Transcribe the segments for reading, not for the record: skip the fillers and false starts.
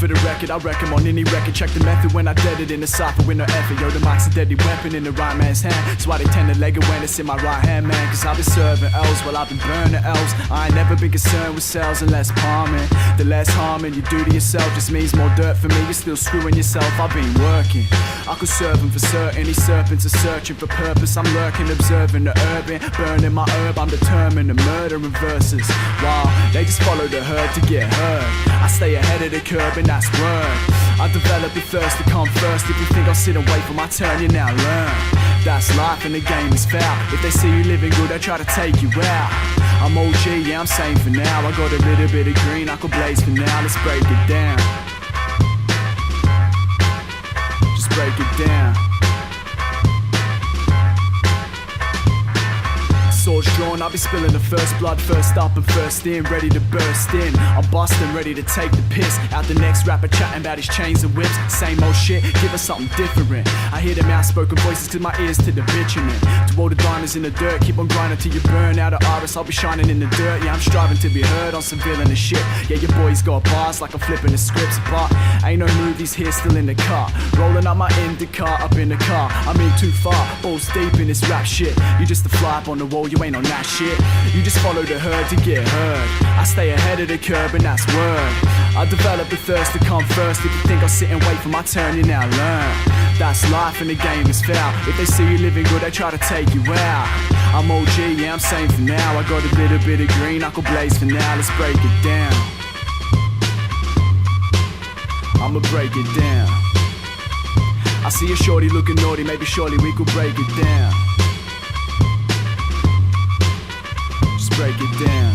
for the record, I wreck 'em on any record. Check the method when I dead it in the cipher with no effort. Yo, the mic's a deadly weapon in the right man's hand. That's why they tend to leg it when it's in my right hand, man. Cause I've been serving L's while I've been burning L's. I ain't never been concerned with sales and less palming. The less harming you do to yourself just means more dirt for me. You're still screwing yourself, I've been working. I could serve them for certain. These serpents are searching for purpose. I'm lurking, observing the urban, burning my herb. I'm determined to murder in verses. Wow, they just follow the herd to get heard. I stay ahead of the curb and that's word. I develop the thirst to come first. If you think I'll sit and wait for my turn, you now learn. That's life and the game is foul. If they see you living good, they try to take you out. I'm OG, yeah, I'm sane for now. I got a little bit of green, I could blaze for now. Let's break it down. Just break it down. Swords drawn, I'll be spilling the first blood, first up and first in, ready to burst in. I'm busting, ready to take the piss out the next rapper chatting about his chains and whips. Same old shit, give us something different. I hear them outspoken voices cause my ears to the bitumen. To all the diamonds in the dirt, keep on grinding till you burn out of iris. I'll be shining in the dirt, yeah, I'm striving to be heard on some villain and shit. Yeah, your boy's got bars like I'm flipping the scripts, but ain't no movies here, still in the car. Rolling up my indica, up in the car. I'm in too far, balls deep in this rap shit. You just a fly up on the wall, you ain't on that shit. You just follow the herd to get heard. I stay ahead of the curb and that's word. I develop the thirst to come first. If you think I'll sit and wait for my turn, you now learn. That's life and the game is foul. If they see you living good, they try to take you out. I'm OG, yeah, I'm sane for now. I got a little bit of green, I could blaze for now. Let's break it down. I'ma break it down. I see a shorty looking naughty, maybe surely we could break it down. Break it down.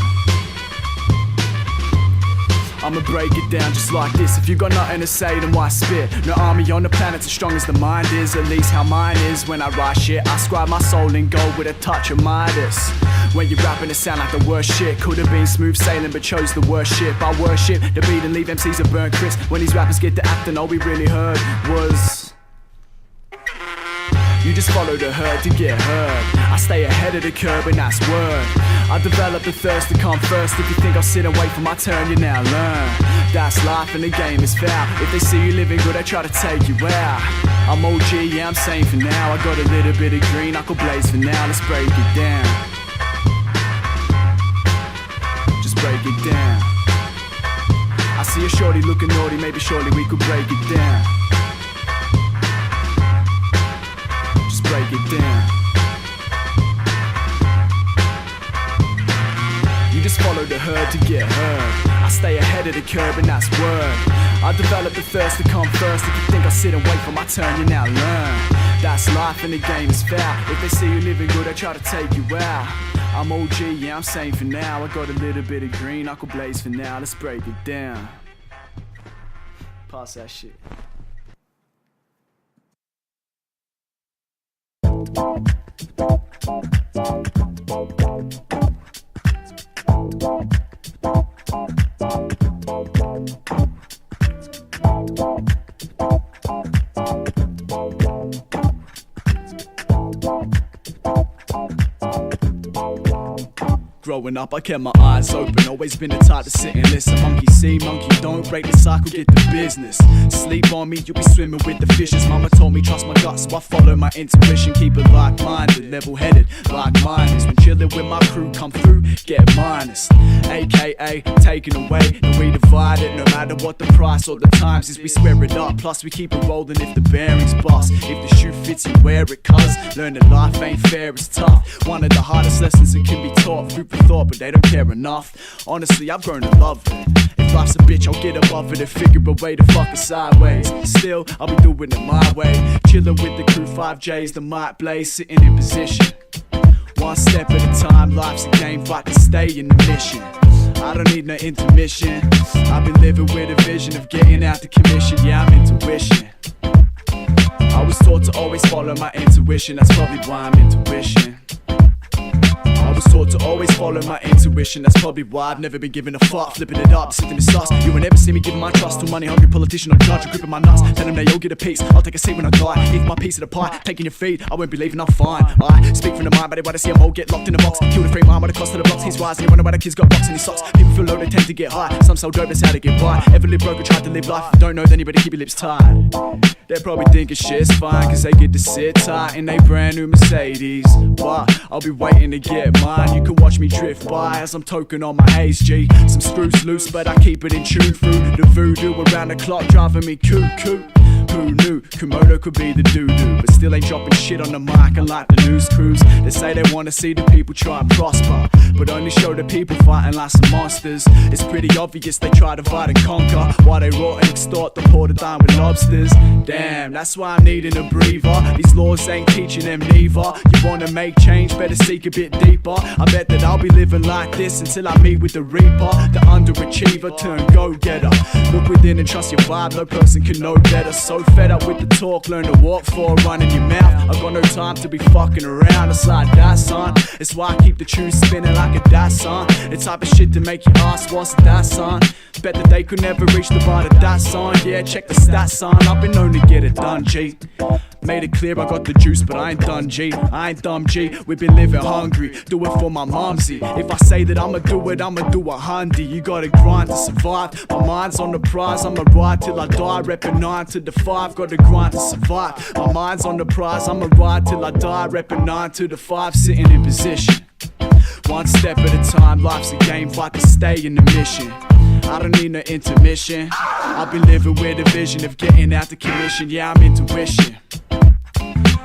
I'ma break it down just like this. If you got nothing to say, then why spit? No army on the planet's as strong as the mind is. At least how mine is. When I write shit, I scribe my soul in gold with a touch of Midas. When you're rapping, it sound like the worst shit. Could've been smooth sailing, but chose the worst shit. I worship the beat and leave MCs a burnt crisp. When these rappers get to acting, all we really heard was you just follow the herd to get heard. I stay ahead of the curb and that's word. I develop the thirst to come first. If you think I'll sit and wait for my turn, you now learn. That's life and the game is foul. If they see you living good, they try to take you out. I'm OG, yeah, I'm sane for now. I got a little bit of green, I could blaze for now. Let's break it down. Just break it down. I see a shorty looking naughty, maybe surely we could break it down. Break it down. You just follow the herd to get heard. I stay ahead of the curb and that's word. I develop the thirst to come first. If you think I'll sit and wait for my turn, you now learn. That's life and the game is foul. If they see you living good, they try to take you out. I'm OG, yeah, I'm sane for now. I got a little bit of green, I could blaze for now. Let's break it down. Pass that shit. Growing up, I kept my eyes open. Always been the type to sit and listen. Monkey see, monkey don't. Break the cycle, get the business. Sleep on me, you'll be swimming with the fishes. Mama told me trust my gut, so I follow my intuition. Keep it like-minded, level-headed, like-minded. When chilling with my crew, come through, get minus. AKA, taken away, and we divide it. No matter what the price or the times is, we square it up. Plus we keep it rolling if the bearings bust. If the shoe fits, you wear it, cuz learn that life ain't fair, it's tough. One of the hardest lessons that can be taught through thought, but they don't care enough. Honestly, I've grown to love it. If life's a bitch, I'll get above it and figure a way to fuck it sideways. Still, I'll be doing it my way. Chilling with the crew, 5Js, the mic blaze, sitting in position. One step at a time, life's a game, fight to stay in the mission. I don't need no intermission. I've been living with a vision of getting out the commission. Yeah, I'm intuition. I was taught to always follow my intuition. That's probably why I'm intuition. I was taught to always follow my intuition. That's probably why I've never been given a fuck. Flipping it up, sitting in sauce. You will never see me giving my trust to money hungry politician or judge or gripping my nuts. Tell them they all get a piece, I'll take a seat when I die. Eat my piece of the pie, taking your feed, I won't be leaving, I'm fine. I speak from the mind, but they wanna see them all get locked in a box. Kill the free mind by the cost of the blocks. He's rising, you wonder why the kids got rocks in his socks. People feel low, they tend to get high. Some sell dope, that's how they get by. Ever live broke or tried to live life? If you don't know, then you better keep your lips tied. They're probably thinking shit's fine, cause they get to sit tight in they brand new Mercedes. But I'll be waiting to get mine. You can watch me drift by as I'm token on my haze, G. Some screws loose, but I keep it in tune. Through the voodoo around the clock, driving me cuckoo. Who knew Kmodo could be the doo-doo, but still ain't dropping shit on the mic and like the news crews. They say they wanna see the people try and prosper, but only show the people fighting like some monsters. It's pretty obvious they try to fight and conquer, while they rot and extort the poor to dine with lobsters. Damn, that's why I'm needing a breather. These laws ain't teaching them neither. You wanna make change, better seek a bit deeper. I bet that I'll be living like this until I meet with the reaper. The underachiever turn go-getter. Look within and trust your vibe, no person can know better. So fed up with the talk, learn to walk for a run in your mouth. I got no time to be fucking around, it's like that, son. It's why I keep the tune spinning like a that, son. The type of shit to make you ask, what's that, son? Bet that they could never reach the bar of that song. Yeah, check the stats, son. I've been known to get it done, G. Made it clear I got the juice, but I ain't done, G. I ain't dumb, G. We've been living hungry, do it for my momsy. If I say that I'ma do it, I'ma do 100. You gotta grind to survive. My mind's on the prize, I'ma ride till I die. Reppin' 9 to the 5, gotta grind to survive. My mind's on the prize, I'ma ride till I die. Reppin' 9 to the 5, sitting in position. One step at a time, life's a game, fight to stay in the mission. I don't need no intermission. I've been living with a vision of getting out the commission. Yeah, I'm intuition.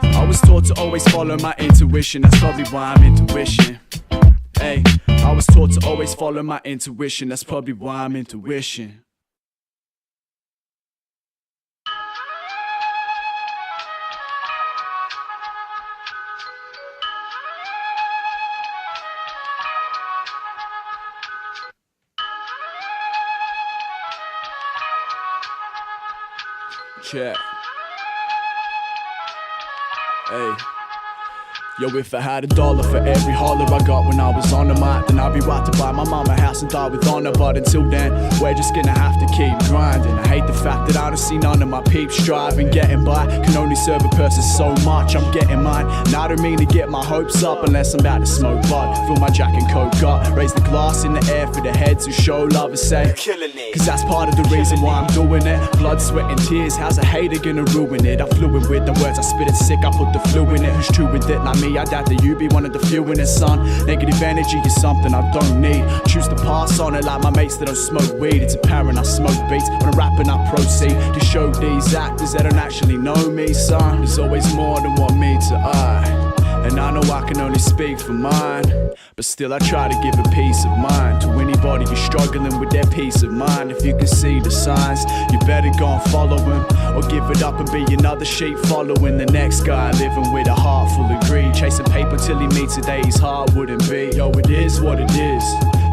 I was taught to always follow my intuition. That's probably why I'm intuition. Hey, I was taught to always follow my intuition. That's probably why I'm intuition. Check. Hey. Yo, if I had $1 for every holler I got when I was on the mic, then I'd be right to buy my mama a house and die with honor. But until then, we're just gonna have to keep grinding. I hate the fact that I don't see none of my peeps striving. Getting by can only serve a person so much. I'm getting mine, and I don't mean to get my hopes up unless I'm about to smoke bud. Fill my Jack and Coke up, raise the glass in the air for the heads who show love and say, cause that's part of the reason why I'm doing it. Blood, sweat and tears, how's a hater gonna ruin it? I'm fluent with the words, I spit it sick, I put the flu in it. Who's true with it? Like me, I doubt that you be one of the few in it, son. Negative energy is something I don't need. Choose to pass on it like my mates that don't smoke weed. It's apparent I smoke beats when I'm rapping, I proceed to show these actors that don't actually know me, son. There's always more than what meets the eye. And I know I can only speak for mine, but still I try to give a peace of mind to anybody who's struggling with their peace of mind. If you can see the signs, you better go and follow him, or give it up and be another sheep following the next guy, living with a heart full of greed, chasing paper till he meets a day his heart wouldn't be. Yo, it is what it is.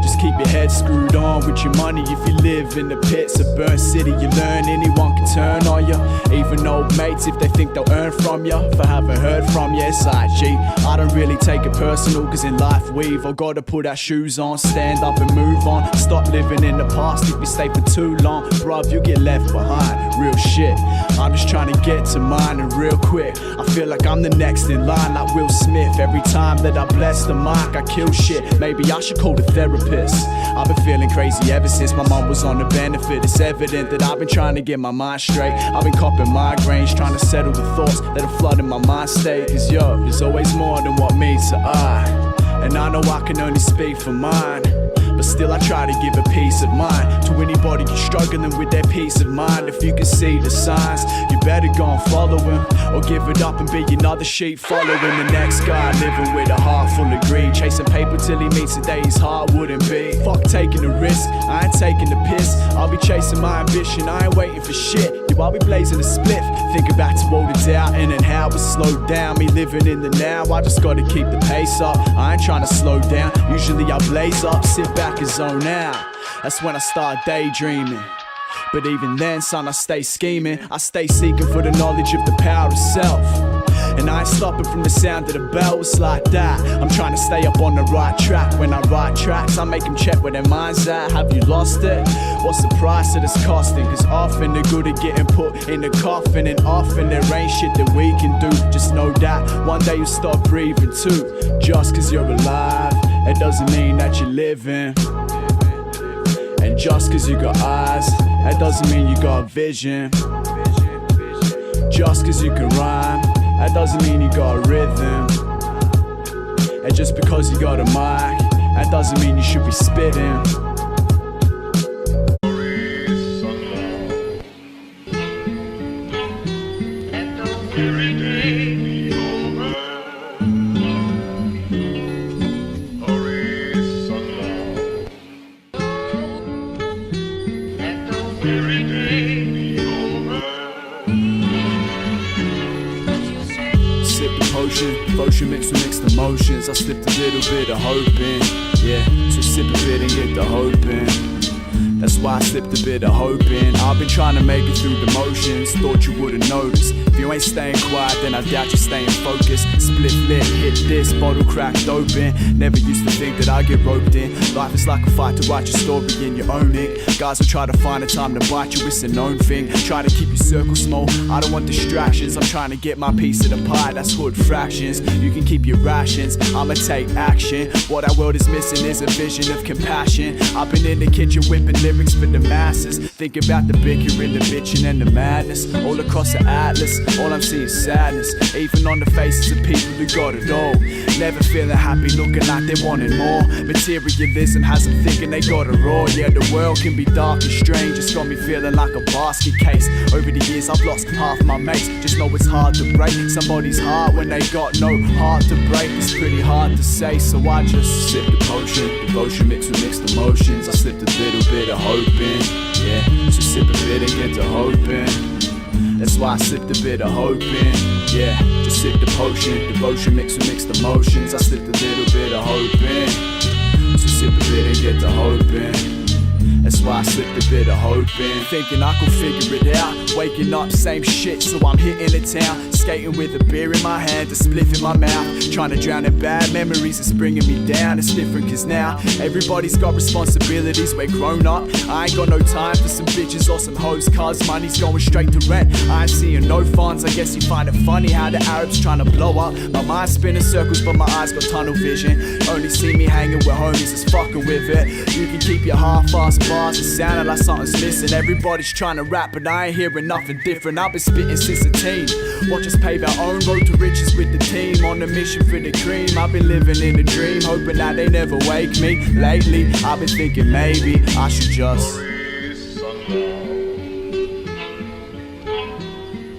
Just keep your head screwed on with your money. If you live in the pits of burnt city, you learn anyone can turn on you. Even old mates, if they think they'll earn from you. If I haven't heard from you, it's like, gee, I don't really take it personal, cause in life we've all gotta put our shoes on, stand up and move on. Stop living in the past if you stay for too long, bruv, you get left behind. Real shit, I'm just trying to get to mine and real quick. I feel like I'm the next in line like Will Smith. Every time that I bless the mic, I kill shit. Maybe I should call the therapist. I've been feeling crazy ever since my mom was on the benefit. It's evident that I've been trying to get my mind straight. I've been copping migraines, trying to settle the thoughts that are flooding my mind state. Cause yo, there's always more than what meets the eye. And I know I can only speak for mine, but still I try to give a peace of mind to anybody who's struggling with their peace of mind. If you can see the signs, you better go and follow him, or give it up and be another sheep following the next guy, living with a heart full of greed, chasing paper till he meets a day his heart wouldn't be. Fuck taking the risk, I ain't taking the piss. I'll be chasing my ambition, I ain't waiting for shit. Yo, I'll be blazing a spliff, thinking back to all the doubting and how it slowed down. Me living in the now, I just gotta keep the pace up. I ain't trying to slow down, usually I blaze up, sit back and zone out. That's when I start daydreaming. But even then, son, I stay scheming. I stay seeking for the knowledge of the power of self. And I ain't stopping from the sound of the bells like that. I'm trying to stay up on the right track. When I write tracks, I make them check where their mind's at. Have you lost it? What's the price that it's costing? Cause often they're good at getting put in the coffin, and often there ain't shit that we can do. Just know that one day you stop breathing too. Just cause you're alive, it doesn't mean that you're living. And just cause you got eyes, that doesn't mean you got vision. Just cause you can rhyme, that doesn't mean you got a rhythm. And just because you got a mic, that doesn't mean you should be spitting. Devotion mixed with mixed emotions. I slipped a little bit of hope in. Yeah, so sip a bit and get the hope in. That's why I slipped a bit of hope in. I've been trying to make it through the motions. Thought you wouldn't notice. If you ain't staying quiet, then I doubt you're staying focused. Split lit, hit this, bottle cracked open. Never used to think that I'd get roped in. Life is like a fight to write your story and you own it. Guys will try to find a time to bite you, it's a known thing. Try to keep your circle small, I don't want distractions. I'm trying to get my piece of the pie, that's hood fractions. You can keep your rations, I'ma take action. What our world is missing is a vision of compassion. I've been in the kitchen whipping lyrics for the masses. Think about the bickering, the bitching and the madness. All across the atlas, all I'm seeing is sadness. Even on the faces of people who got it all. Never feeling happy, looking like they wanted more. Materialism has them thinking they got it raw. Yeah, the world can be dark and strange, it's got me feeling like a basket case. Over the years I've lost half my mates. Just know it's hard to break somebody's heart when they got no heart to break. It's pretty hard to say, so I just sip the potion. Devotion mixed with mixed emotions. I slipped a little bit of hope in. Yeah, so sip a bit and get to hoping. That's why I slipped a bit of hope in. Yeah, just sip the potion. Devotion mixed with mixed emotions. I slipped a little bit of hope in. So sip a bit and get to hoping. That's why I slipped a bit of hope in. Thinking I could figure it out. Waking up, same shit, so I'm hitting the town. Skating with a beer in my hand, a spliff in my mouth. Trying to drown in bad memories, it's bringing me down. It's different cause now everybody's got responsibilities, we're grown up. I ain't got no time for some bitches or some hoes, cause money's going straight to rent. I ain't seeing no funds, I guess you find it funny how the Arabs trying to blow up. My mind's spinning circles but my eyes got tunnel vision. Only see me hanging with homies, it's fucking with it. You can keep your half-assed bars, it sounded like something's missing. Everybody's trying to rap but I ain't hearing nothing different. I've been spitting since a teen. Watch us pave our own road to riches with the team. On a mission for the cream, I've been living in a dream, hoping that they never wake me. Lately, I've been thinking maybe I should just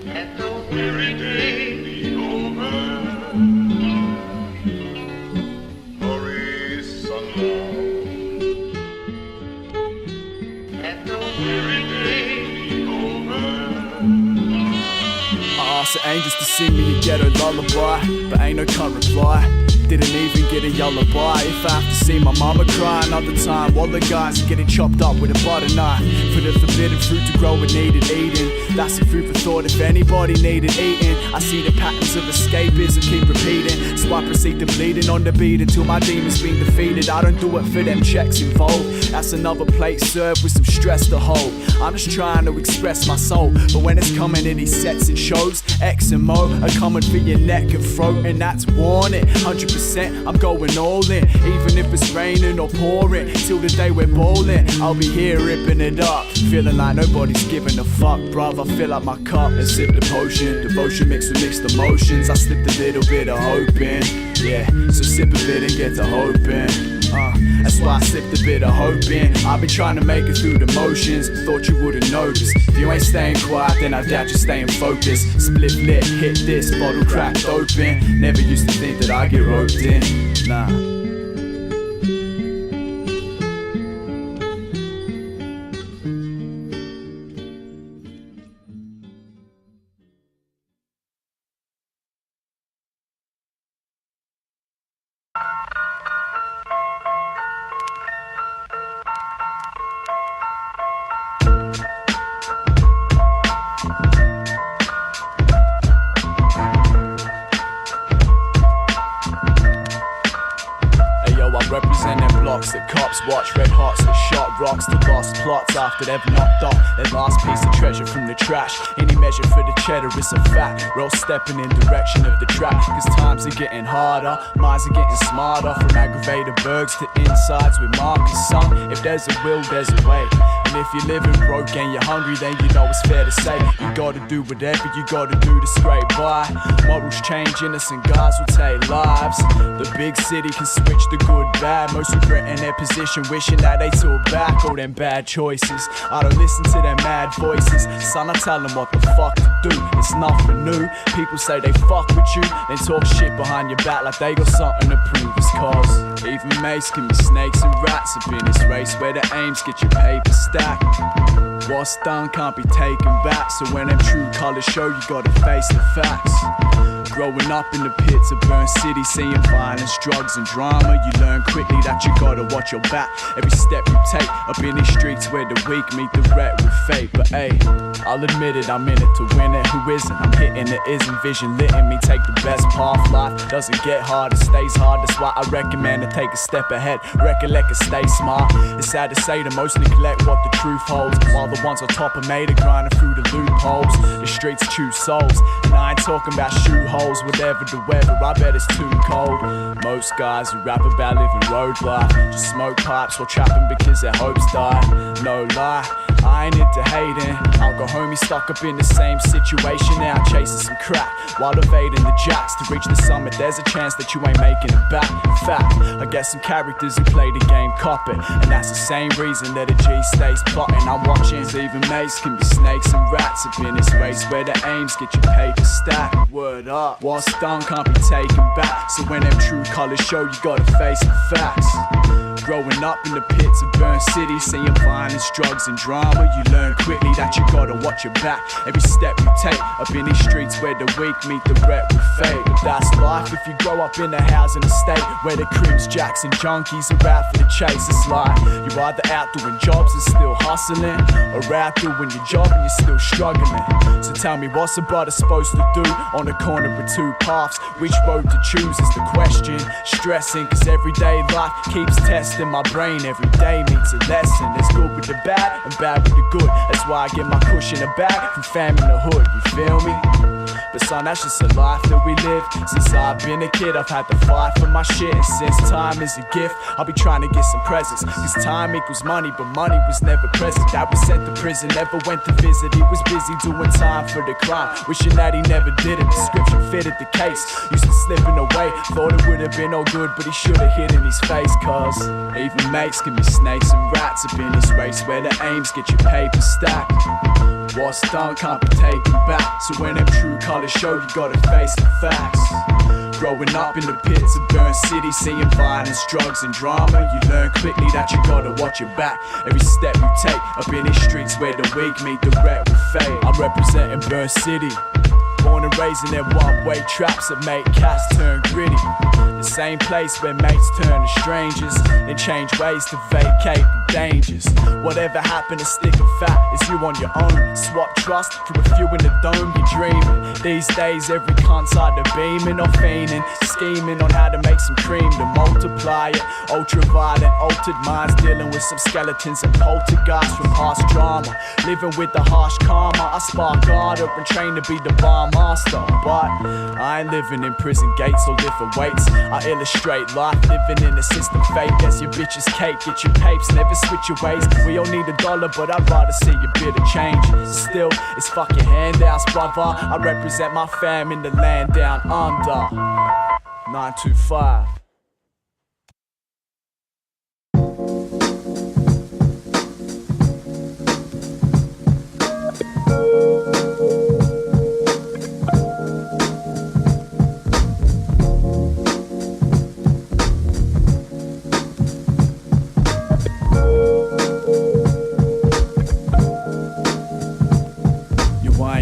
let the weary day be over. Hurry, sunlight. Let the weary day be over. I asked the angels to sing me a ghetto lullaby, but ain't no current reply. Didn't even get a lullaby. If I have to see my mama cry another time while the guys are getting chopped up with a butter knife. For the forbidden fruit to grow, it needed eating. That's a food for thought if anybody needed eating. I see the patterns of escapism keep repeating, so I proceed to bleeding on the beat until my demon's been defeated. I don't do it for them checks involved, that's another plate served with some stress to hold. I'm just trying to express my soul, but when it's coming in these sets and shows, X and Mo are coming for your neck and throat, and that's warning. 100% I'm going all in, even if it's raining or pouring. Till the day we're bowling, I'll be here ripping it up, feeling like nobody's giving a fuck, bruv. I fill up my cup and sip the potion. Devotion mixed with mixed emotions. I slipped a little bit of hope in. Yeah, so sip a bit and get to hoping. That's why I slipped a bit of hope in. I've been trying to make it through the motions, thought you wouldn't notice. If you ain't staying quiet, then I doubt you're staying focused. Split lit, hit this, bottle cracked open. Never used to think that I'd get roped in. Nah. blocks that cops watch, red hots that shot rocks to lost plots after they've knocked off their last piece of treasure from the trash. Any measure for the cheddar is a fact. We're all stepping in direction of the trap, cause times are getting harder, minds are getting smarter. From aggravated bergs to insides with Marcus, son. If there's a will, there's a way. And if you're living broke and you're hungry, then you know it's fair to say you gotta do whatever you gotta do to scrape by. Morals change, innocent guys will take lives. The big city can switch the good bad. Most regretting their position, wishing that they took back all them bad choices. I don't listen to their mad voices, son, I tell them what the fuck to do. It's nothing new. People say they fuck with you, then talk shit behind your back like they got something to prove. It's cause even mates can be snakes and rats up in this race where the aims get your paper stacked. What's done can't be taken back, so when them true colours show, you gotta face the facts. Growing up in the pits of Burn City, seeing violence, drugs and drama, you learn quickly that you gotta watch your back. Every step you take up in these streets where the weak meet the ret with fate. But hey, I'll admit it, I'm in it to win it. Who isn't? I'm hitting it, isn't vision lit in me. Take the best path, life doesn't get hard, it stays hard. That's why I recommend to take a step ahead, recollect and stay smart. It's sad to say the most neglect what the truth holds, while the ones on top are made of grinding through the loopholes. The streets choose souls, and I ain't talking about shoe holes. Whatever the weather, I bet it's too cold. Most guys who rap about living road life just smoke pipes while trapping because their hopes die. No lie, I ain't into hating. I'll go homie stuck up in the same situation now, chasing some crack while evading the jacks. To reach the summit, there's a chance that you ain't making it back. In fact, I guess some characters who play the game cop it, and that's the same reason that a G stays plotting. I'm watching, even mates can be snakes and rats up in this race where the aims get your paper stacked. Word up. What's done can't be taken back, so when them true colours show, you gotta face the facts. Growing up in the pits of Burn City, seeing violence, drugs and drama, you learn quickly that you gotta watch your back. Every step you take up in these streets where the weak meet the ret with fate. But that's life if you grow up in a housing estate where the crims, jacks and junkies are out for the chase. It's like you're either out doing jobs and still hustling, or out doing your job and you're still struggling. So tell me, what's a brother supposed to do on the corner of two paths? Which road to choose is the question. Stressing cause everyday life keeps testing my brain. Every day meets a lesson. There's good with the bad and bad with the good. That's why I get my cushion a bag from fam in the hood, you feel me? But son, that's just a life that we live. Since I've been a kid, I've had to fight for my shit. And since time is a gift, I'll be trying to get some presents. Cause time equals money, but money was never present. Dad was sent to prison, never went to visit. He was busy doing time for the crime, wishing that he never did it. Description fitted the case, used to slipping away. Thought it would have been all good, but he should have hit in his face. Cause even mates can be snakes and rats up in this race where the aims get your paper stacked. What's done can't be taken back, so when them true colours show, you gotta face the facts. Growing up in the pits of Burn City, seeing violence, drugs and drama, you learn quickly that you gotta watch your back. Every step you take up in these streets where the weak meet the ret with fate. I'm representing Burn City, born and raised in them one-way traps that make cats turn gritty. The same place where mates turn to strangers and change ways to vacate the dangers. Whatever happened to stick and fat is you on your own. Swap trust for a few in the dome, you're dreaming. These days every cunt's either beaming or fiending, scheming on how to make some cream to multiply it. Ultraviolet, altered minds dealing with some skeletons and poltergeists from past drama. Living with the harsh karma, I spark harder and train to be the bar master. But I ain't living in prison gates or different weights. I illustrate life, living in a system fake. As your bitch's cake, get your papes, never switch your ways. We all need $1, but I'd rather see a bit of change. Still, it's fucking handouts, brother. I represent my fam in the land down under. 925.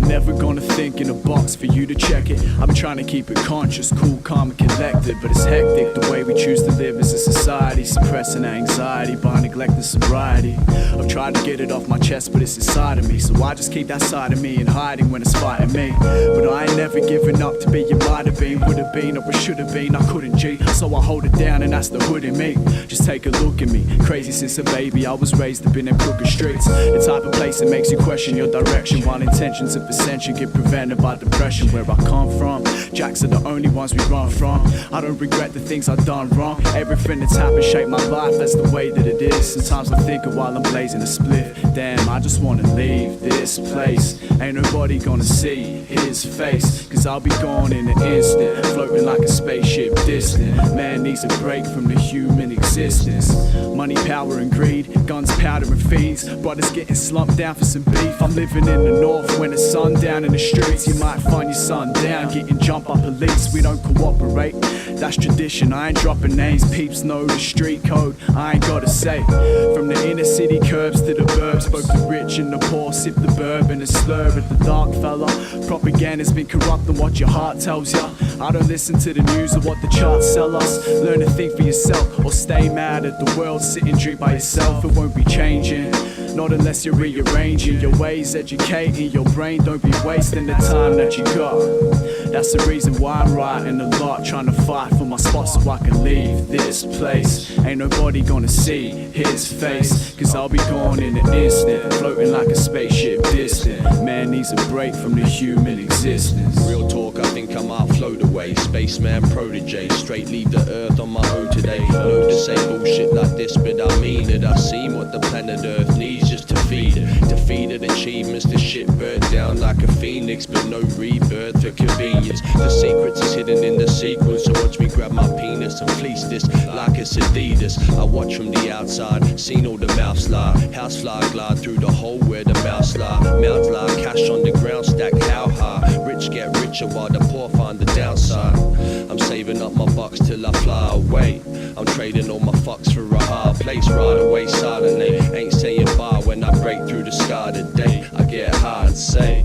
Never gonna think in a box sucks for you to check it. I've been trying to keep it conscious, cool, calm and collected, but it's hectic the way we choose to live as a society, suppressing our anxiety by neglecting sobriety. I've tried to get it off my chest, but it's inside of me, so I just keep that side of me in hiding when it's fighting me. But I ain't never giving up to be you might have been, would have been, or it should have been. I couldn't G, so I hold it down, and that's the hood in me. Just take a look at me, crazy since a baby. I was raised up in them crooked streets, the type of place that makes you question your direction, while intentions of ascension get prevented by depression. Where I come from, jacks are the only ones we run from. I don't regret the things I've done wrong. Everything that's happened shaped my life, that's the way that it is. Sometimes I think of while I'm blazing a split. Damn, I just wanna leave this place. Ain't nobody gonna see his face, cause I'll be gone in an instant, floating like a spaceship distant. Man needs a break from the human existence. Money, power and greed, guns, powder and fiends. Brothers getting slumped down for some beef. I'm living in the north when it's sundown in the streets. You might find your son down, getting jumped by police. We don't cooperate, that's tradition. I ain't dropping names, peeps know the street code. I ain't gotta say. From the inner city curbs to the burbs, both the rich and the poor sip the bourbon and slur at the dark fella. Propaganda's been corrupting what your heart tells ya. I don't listen to the news or what the charts sell us. Learn to think for yourself, or stay mad at the world. Sit and drink by yourself, it won't be changing. Not unless you're rearranging your ways, educating your brain. Don't be wasting the time that you got. That's the reason why I'm writing a lot, trying to fight for my spot so I can leave this place. Ain't nobody gonna see his face, cause I'll be gone in an instant, floating like a spaceship distant. Man needs a break from the human existence. Real talk, I think I might float away. Spaceman protege, straight leave the earth on my own today. Load to say bullshit like this, but I mean it. I've seen what the planet earth needs just to feed it. Defeated achievements, the shit burnt down like a phoenix, but no rebirth for convenience. The secrets is hidden in the sequence, so watch me grab my penis and fleece this like it's Adidas. I watch from the outside, seen all the mouths lie. Housefly glide through the hole where the mouse lie. Mouths lie, cash on the ground, stack how high. Rich get richer while the poor find the downside. I'm saving up my bucks till I fly away. I'm trading all my fucks for a higher place. Ride away silently, ain't saying bye when I break through the sky today. I get high and say,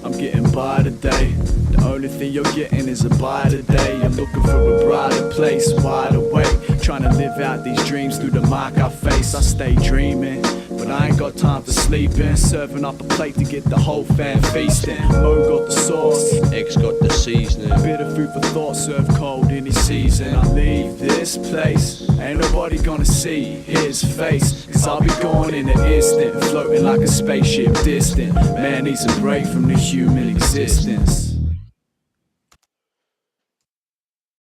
I'm getting by today. The only thing you're getting is a buy today. I'm looking for a brighter place, wide awake, trying to live out these dreams through the mic I face. I stay dreaming, but I ain't got time for sleeping. Serving up a plate to get the whole fam feasting. Mo got the sauce, X got the seasoning. bit of food for thought, served cold any season. I leave this place, ain't nobody gonna see his face, cause I'll be gone in an instant, floating like a spaceship distant. Man needs a break from the human existence.